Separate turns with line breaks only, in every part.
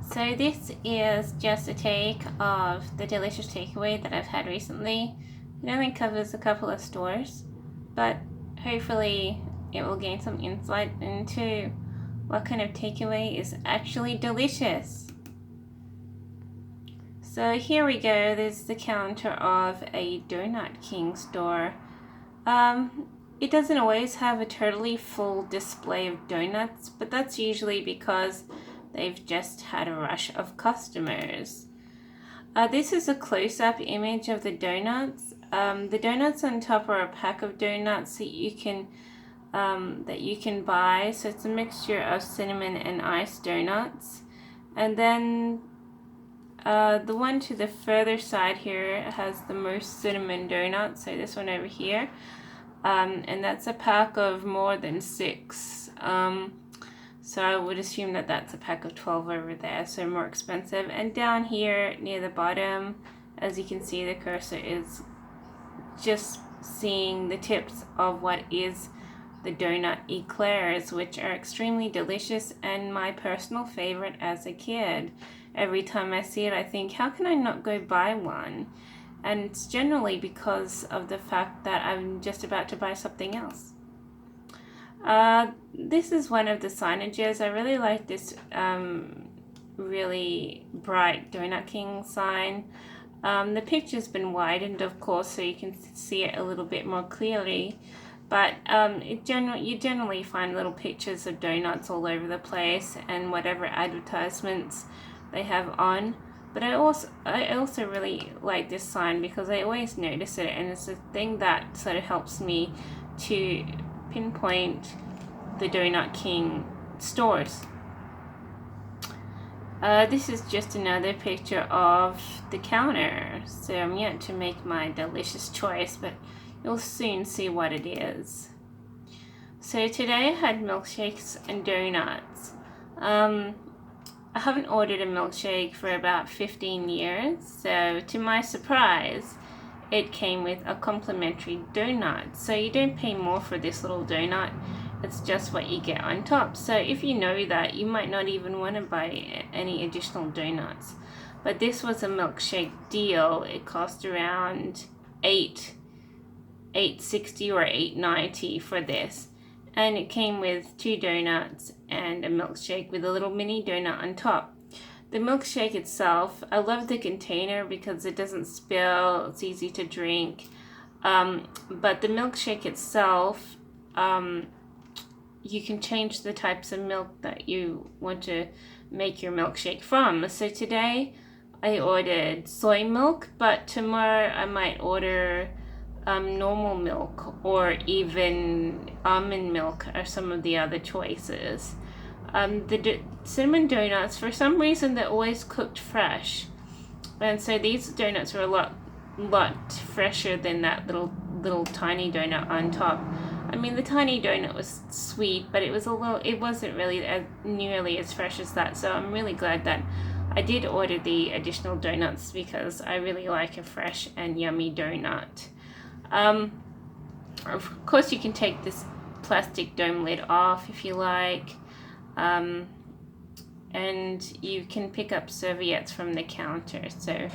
So this is just a take of the delicious takeaway that I've had recently. It only covers a couple of stores, but hopefully it will gain some insight into what kind of takeaway is actually delicious. So here we go, there's the counter of a Donut King store. It doesn't always have a totally full display of donuts, but that's usually because they've just had a rush of customers. This is a close-up image of the donuts. The donuts on top are a pack of donuts that you can buy. So it's a mixture of cinnamon and ice donuts. And then the one to the further side here has the most cinnamon donuts. So this one over here. And that's a pack of more than 6. So I would assume that that's a pack of 12 over there, so more expensive. And down here near the bottom, as you can see, the cursor is just seeing the tips of what is the donut Eclairs, which are extremely delicious and my personal favorite as a kid. Every time I see it, I think, how can I not go buy one? And it's generally because of the fact that I'm just about to buy something else. This is one of the signages. I really like this really bright Donut King sign. The picture's been widened, of course, so you can see it a little bit more clearly. But you generally find little pictures of donuts all over the place and whatever advertisements they have on. But I also really like this sign because I always notice it, and it's a thing that sort of helps me to pinpoint the Donut King stores. This is just another picture of the counter. So I'm yet to make my delicious choice, but you'll soon see what it is. So today I had milkshakes and donuts. I haven't ordered a milkshake for about 15 years, so to my surprise, it came with a complimentary donut. So you don't pay more for this little donut, it's just what you get on top. So if you know that, you might not even want to buy any additional donuts. But this was a milkshake deal. It cost around $8.60 or $8.90 for this. And it came with 2 donuts and a milkshake with a little mini donut on top. The milkshake itself, I love the container because it doesn't spill, it's easy to drink. But the milkshake itself, you can change the types of milk that you want to make your milkshake from. So today I ordered soy milk, but tomorrow I might order normal milk or even almond milk are some of the other choices. The cinnamon donuts, for some reason, they're always cooked fresh, and so these donuts are a lot fresher than that little tiny donut on top. I mean, the tiny donut was sweet, but it wasn't really nearly as fresh as that. So I'm really glad that I did order the additional donuts because I really like a fresh and yummy donut. Of course, you can take this plastic dome lid off if you like, and you can pick up serviettes from the counter. So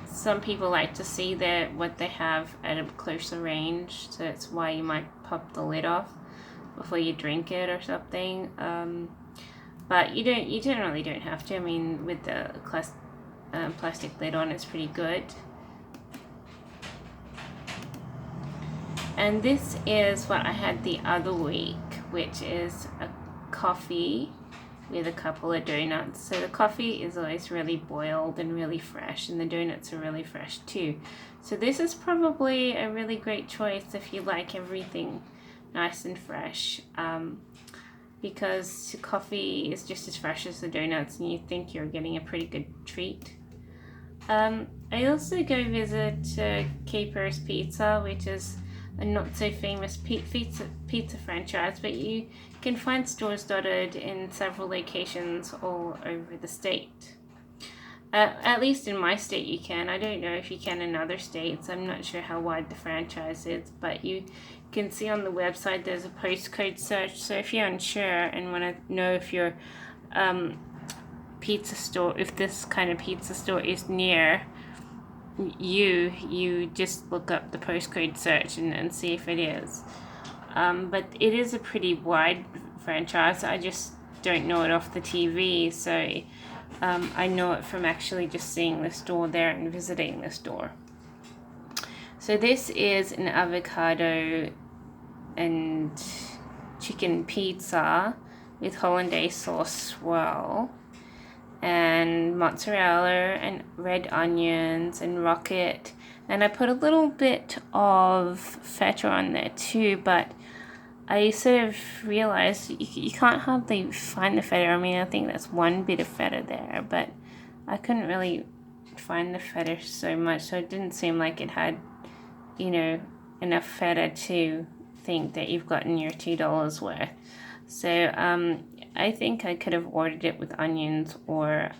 some people like to see what they have at a closer range, so that's why you might pop the lid off before you drink it or something. But you generally don't have to. I mean, with the plastic lid on, it's pretty good. And this is what I had the other week, which is a coffee with a couple of donuts. So the coffee is always really boiled and really fresh, and the donuts are really fresh too. So this is probably a really great choice if you like everything nice and fresh, because coffee is just as fresh as the donuts and you think you're getting a pretty good treat. I also go visit Capers Pizza, which is a not so famous pizza franchise, but you can find stores dotted in several locations all over the state. At least in my state you can. I don't know if you can in other states. I'm not sure how wide the franchise is, but you can see on the website there's a postcode search. So if you're unsure and want to know if you're pizza store, if this kind of pizza store is near you just look up the postcode search and see if it is. But it is a pretty wide franchise. I just don't know it off the TV, so I know it from actually just seeing the store there and visiting the store. So this is an avocado and chicken pizza with hollandaise sauce swirl and mozzarella and red onions and rocket, and I put a little bit of feta on there too, but I sort of realized you can't hardly find the feta. I mean, I think that's one bit of feta there, but I couldn't really find the feta so much, so it didn't seem like it had, you know, enough feta to think that you've gotten your $2 worth. So I think I could have ordered it with onions or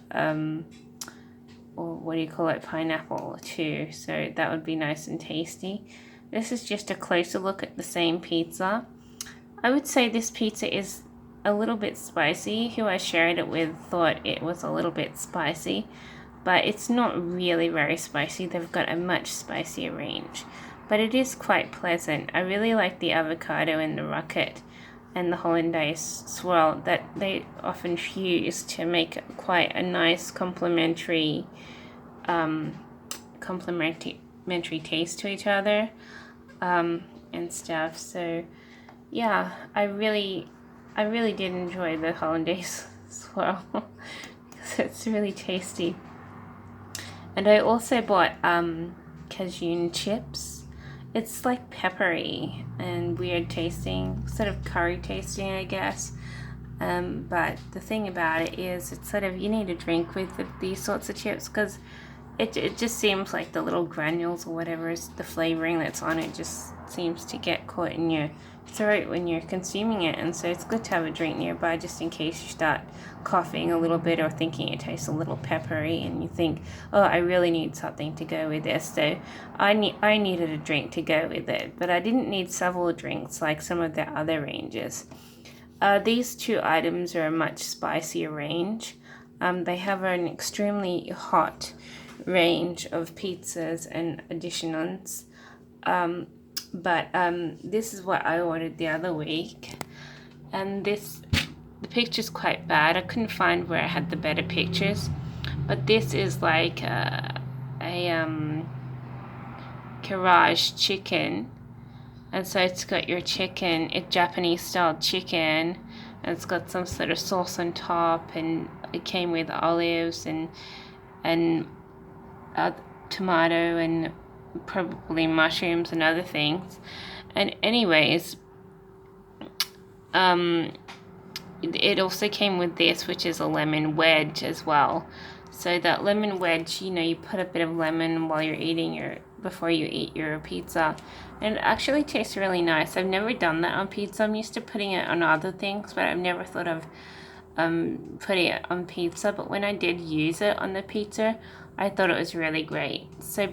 what do you call it, pineapple too, so that would be nice and tasty. This is just a closer look at the same pizza. I would say this pizza is a little bit spicy. Who I shared it with thought it was a little bit spicy, but it's not really very spicy. They've got a much spicier range, but it is quite pleasant. I really like the avocado and the rocket and the hollandaise swirl that they often fuse to make quite a nice complementary taste to each other and stuff. So yeah, I really did enjoy the hollandaise swirl because it's really tasty. And I also bought Cajun Chips. It's like peppery and weird tasting, sort of curry tasting, I guess. But the thing about it is, it's sort of, you need a drink with these sorts of chips because it just seems like the little granules or whatever is the flavoring that's on it just seems to get caught in your throat when you're consuming it, and so it's good to have a drink nearby just in case you start coughing a little bit or thinking it tastes a little peppery and you think, oh, I really need something to go with this. So I needed a drink to go with it, but I didn't need several drinks like some of the other ranges. These two items are a much spicier range. They have an extremely hot range of pizzas and additions. But this is what I ordered the other week, and the picture's quite bad. I couldn't find where I had the better pictures, but this is like a garage chicken, and so it's got your chicken, it's Japanese style chicken, and it's got some sort of sauce on top, and it came with olives and tomato and probably mushrooms and other things. And anyways, it also came with this, which is a lemon wedge as well. So that lemon wedge, you know, you put a bit of lemon while you're before you eat your pizza, and it actually tastes really nice. I've never done that on pizza. I'm used to putting it on other things, but I've never thought of putting it on pizza. But when I did use it on the pizza, I thought it was really great. So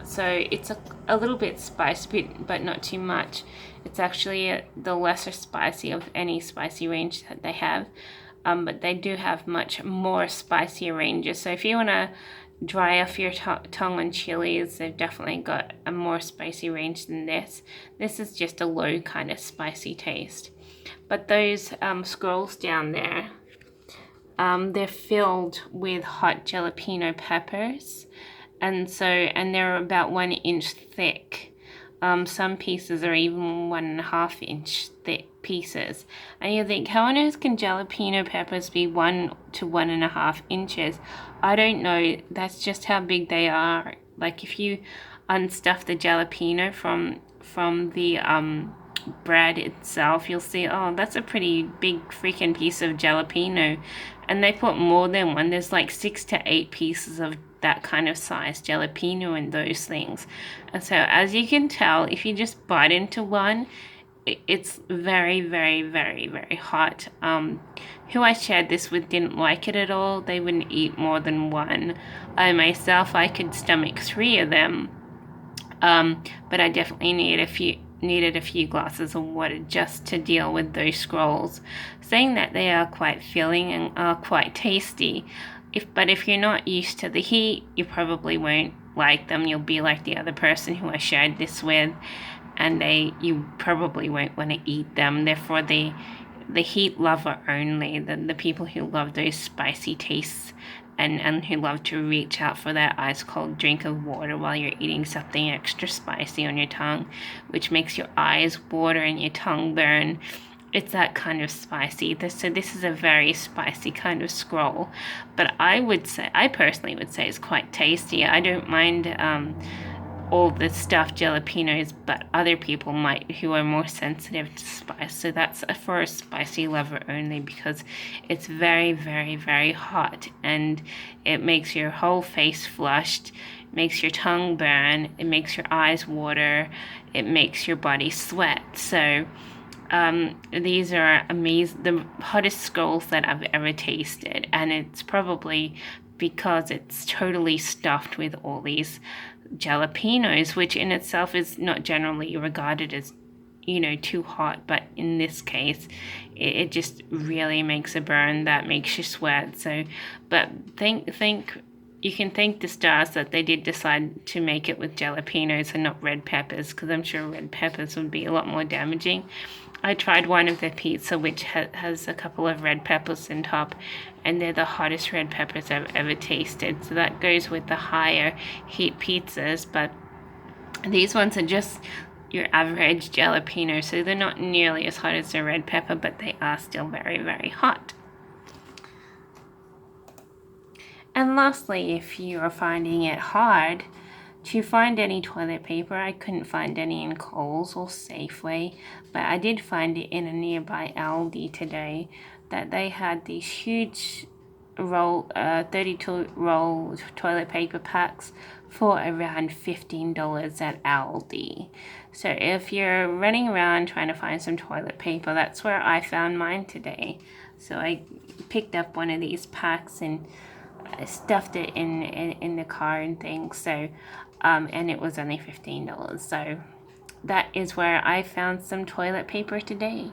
so it's a little bit spicy, but not too much. It's actually the lesser spicy of any spicy range that they have, but they do have much more spicier ranges. So if you want to dry off your tongue on chilies, they've definitely got a more spicy range than this. This is just a low kind of spicy taste. But those scrolls down there, they're filled with hot jalapeno peppers. And they're about 1 inch thick. Some pieces are even 1.5 inch thick pieces. And you think, how on earth can jalapeno peppers be 1 to 1.5 inches? I don't know. That's just how big they are. Like if you unstuff the jalapeno from the bread itself, you'll see, oh, that's a pretty big freaking piece of jalapeno. And they put more than one. There's like 6 to 8 pieces of that kind of size jalapeno in those things. And so as you can tell, if you just bite into one, it's very, very, very, very hot. Who I shared this with didn't like it at all. They wouldn't eat more than one. I myself, I could stomach 3 of them, but I definitely need needed a few glasses of water just to deal with those scrolls, saying that they are quite filling and are quite tasty. But if you're not used to the heat, you probably won't like them. You'll be like the other person who I shared this with, and you probably won't want to eat them. They're for the heat lover only, the people who love those spicy tastes and who love to reach out for that ice cold drink of water while you're eating something extra spicy on your tongue, which makes your eyes water and your tongue burn. It's that kind of spicy. So this is a very spicy kind of scroll, but I personally would say it's quite tasty. I don't mind all the stuffed jalapenos, but other people might who are more sensitive to spice. So that's for a spicy lover only, because it's very, very, very hot and it makes your whole face flushed, makes your tongue burn, it makes your eyes water, it makes your body sweat. So these are amazing, the hottest scrolls that I've ever tasted, and it's probably because it's totally stuffed with all these jalapenos, which in itself is not generally regarded as, too hot, but in this case, it just really makes a burn that makes you sweat. So, but you can thank the stars that they did decide to make it with jalapenos and not red peppers, because I'm sure red peppers would be a lot more damaging. I tried one of the pizza which has a couple of red peppers on top, and they're the hottest red peppers I've ever tasted. So that goes with the higher heat pizzas, but these ones are just your average jalapeno, so they're not nearly as hot as a red pepper, but they are still very, very hot. And lastly, if you are finding it hard to find any toilet paper, I couldn't find any in Kohl's or Safeway, but I did find it in a nearby Aldi today, that they had these huge 32 roll toilet paper packs for around $15 at Aldi. So if you're running around trying to find some toilet paper, that's where I found mine today. So I picked up one of these packs and stuffed it in the car and things. So and it was only $15. So that is where I found some toilet paper today.